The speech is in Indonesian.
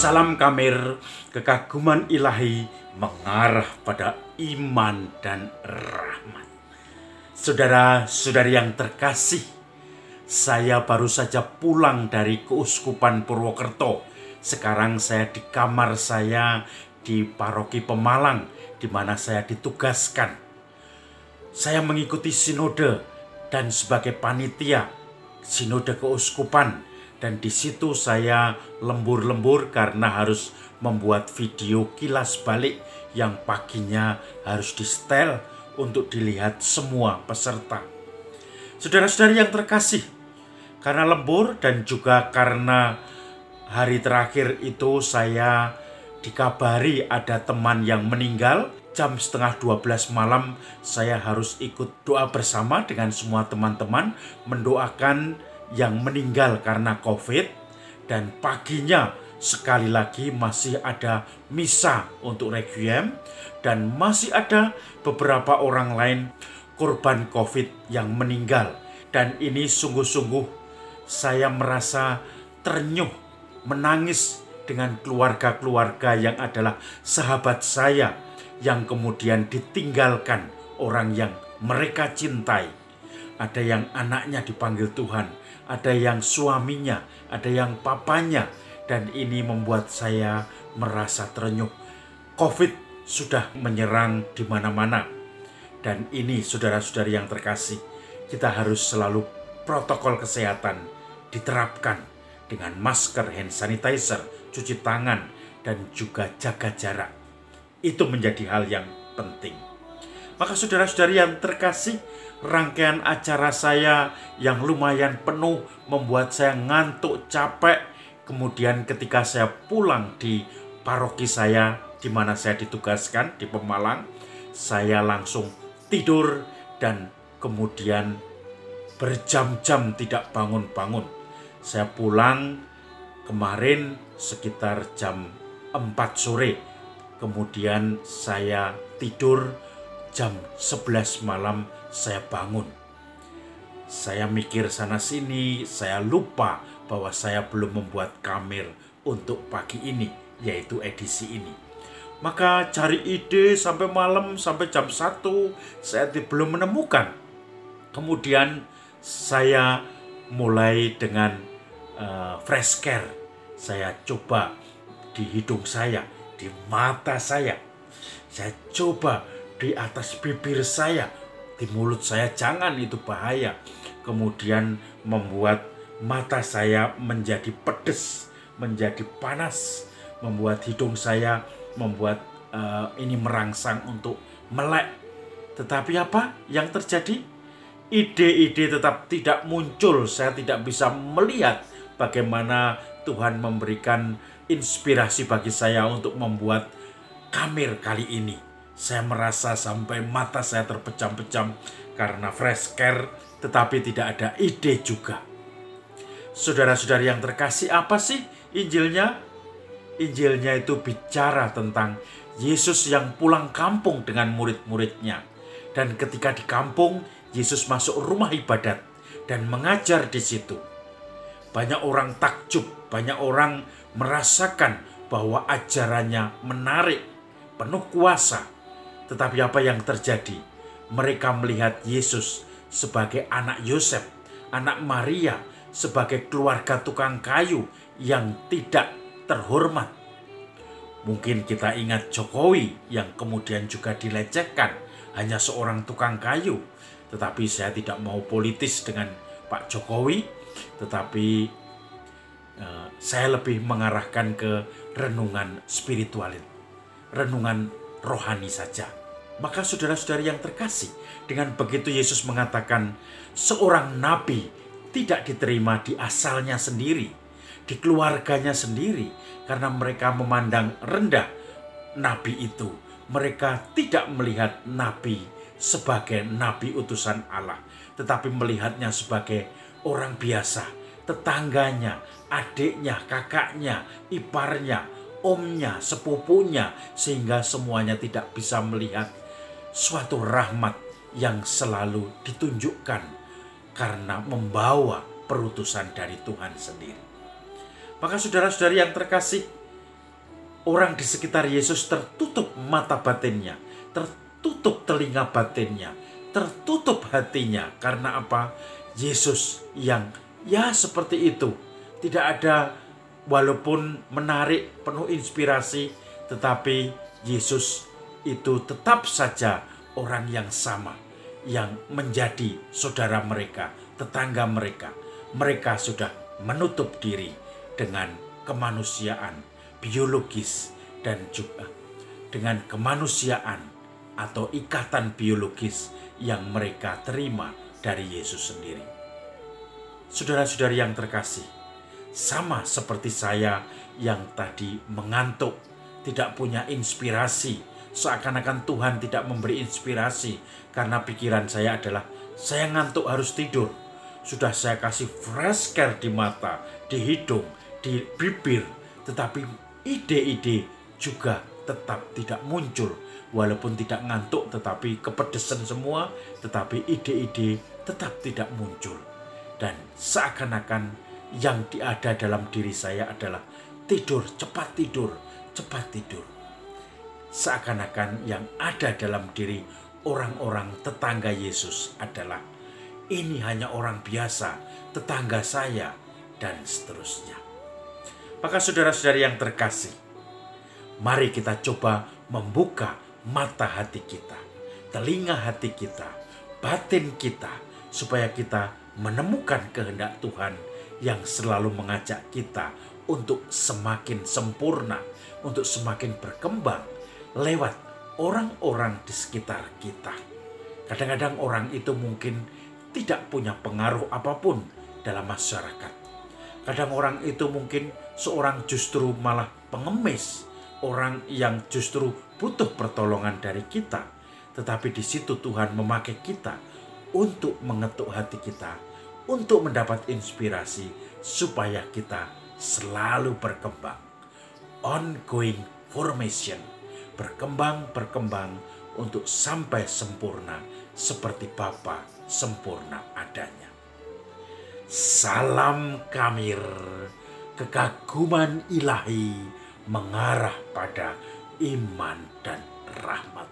Salam Kamir, kekaguman ilahi mengarah pada iman dan rahmat. Saudara-saudari yang terkasih, saya baru saja pulang dari Keuskupan Purwokerto. Sekarang saya di kamar saya di Paroki Pemalang, di mana saya ditugaskan. Saya mengikuti sinode dan sebagai panitia sinode keuskupan. Dan di situ saya lembur-lembur karena harus membuat video kilas balik yang paginya harus disetel untuk dilihat semua peserta. Saudara-saudari yang terkasih, karena lembur dan juga karena hari terakhir itu saya dikabari ada teman yang meninggal, jam setengah 12 malam saya harus ikut doa bersama dengan semua teman-teman mendoakan yang meninggal karena COVID, dan paginya sekali lagi masih ada misa untuk requiem, dan masih ada beberapa orang lain korban COVID yang meninggal. Dan ini sungguh-sungguh saya merasa terenyuh, menangis dengan keluarga-keluarga yang adalah sahabat saya yang kemudian ditinggalkan orang yang mereka cintai. Ada yang anaknya dipanggil Tuhan, ada yang suaminya, ada yang papanya, dan ini membuat saya merasa terenyuh. COVID sudah menyerang di mana-mana, dan ini saudara-saudari yang terkasih, kita harus selalu protokol kesehatan diterapkan dengan masker, hand sanitizer, cuci tangan, dan juga jaga jarak. Itu menjadi hal yang penting. Maka saudara-saudari yang terkasih, rangkaian acara saya yang lumayan penuh membuat saya ngantuk, capek. Kemudian ketika saya pulang di paroki saya di mana saya ditugaskan di Pemalang, saya langsung tidur dan kemudian berjam-jam tidak bangun-bangun. Saya pulang kemarin sekitar jam 4 sore. Kemudian saya tidur jam 11 malam saya bangun. Saya mikir sana sini, saya lupa bahwa saya belum membuat kamir untuk pagi ini, yaitu edisi ini. Maka cari ide sampai malam, sampai jam 1, saya belum menemukan. Kemudian saya mulai dengan fresh care. Saya coba di hidung saya, di mata saya coba di atas bibir saya, di mulut saya jangan, itu bahaya. Kemudian membuat mata saya menjadi pedes, menjadi panas, membuat hidung saya ini merangsang untuk melek. Tetapi apa yang terjadi? Ide-ide tetap tidak muncul. Saya tidak bisa melihat bagaimana Tuhan memberikan inspirasi bagi saya untuk membuat kamir kali ini. Saya merasa sampai mata saya terpejam-pejam karena fresh care, tetapi tidak ada ide juga. Saudara-saudari yang terkasih, apa sih Injilnya? Injilnya itu bicara tentang Yesus yang pulang kampung dengan murid-muridnya. Dan ketika di kampung, Yesus masuk rumah ibadat dan mengajar di situ. Banyak orang takjub, banyak orang merasakan bahwa ajarannya menarik, penuh kuasa. Tetapi apa yang terjadi? Mereka melihat Yesus sebagai anak Yosef, anak Maria, sebagai keluarga tukang kayu yang tidak terhormat. Mungkin kita ingat Jokowi yang kemudian juga dilecehkan, hanya seorang tukang kayu. Tetapi saya tidak mau politis dengan Pak Jokowi, tetapi saya lebih mengarahkan ke renungan spiritual, renungan rohani saja. Maka saudara-saudari yang terkasih, dengan begitu Yesus mengatakan seorang nabi tidak diterima di asalnya sendiri, di keluarganya sendiri, karena mereka memandang rendah nabi itu. Mereka tidak melihat nabi sebagai nabi utusan Allah, tetapi melihatnya sebagai orang biasa, tetangganya, adiknya, kakaknya, iparnya, omnya, sepupunya, sehingga semuanya tidak bisa melihat suatu rahmat yang selalu ditunjukkan karena membawa perutusan dari Tuhan sendiri. Maka saudara-saudari yang terkasih, Orang di sekitar Yesus tertutup mata batinnya, tertutup telinga batinnya, tertutup hatinya. Karena apa? Yesus yang ya seperti itu. Tidak ada, walaupun menarik, penuh inspirasi, tetapi Yesus itu tetap saja orang yang sama, yang menjadi saudara mereka, tetangga mereka. Mereka sudah menutup diri dengan kemanusiaan biologis dan juga dengan kemanusiaan atau ikatan biologis yang mereka terima dari Yesus sendiri. Saudara-saudari yang terkasih, sama seperti saya yang tadi mengantuk, tidak punya inspirasi, seakan-akan Tuhan tidak memberi inspirasi karena pikiran saya adalah saya ngantuk harus tidur. Sudah saya kasih fresh care di mata, di hidung, di bibir, tetapi ide-ide juga tetap tidak muncul. Walaupun tidak ngantuk tetapi kepedesan semua, tetapi ide-ide tetap tidak muncul. Dan seakan-akan yang ada dalam diri saya adalah tidur, cepat tidur, cepat tidur. Seakan-akan yang ada dalam diri orang-orang tetangga Yesus adalah ini hanya orang biasa, tetangga saya, dan seterusnya. Maka saudara-saudari yang terkasih, mari kita coba membuka mata hati kita, telinga hati kita, batin kita, supaya kita menemukan kehendak Tuhan yang selalu mengajak kita untuk semakin sempurna, untuk semakin berkembang lewat orang-orang di sekitar kita. Kadang-kadang orang itu mungkin tidak punya pengaruh apapun dalam masyarakat. Kadang orang itu mungkin seorang justru malah pengemis, orang yang justru butuh pertolongan dari kita. Tetapi di situ Tuhan memakai kita untuk mengetuk hati kita, untuk mendapat inspirasi supaya kita selalu berkembang. Ongoing formation, berkembang untuk sampai sempurna seperti Bapa sempurna adanya. Salam Kamir, kekaguman ilahi mengarah pada iman dan rahmat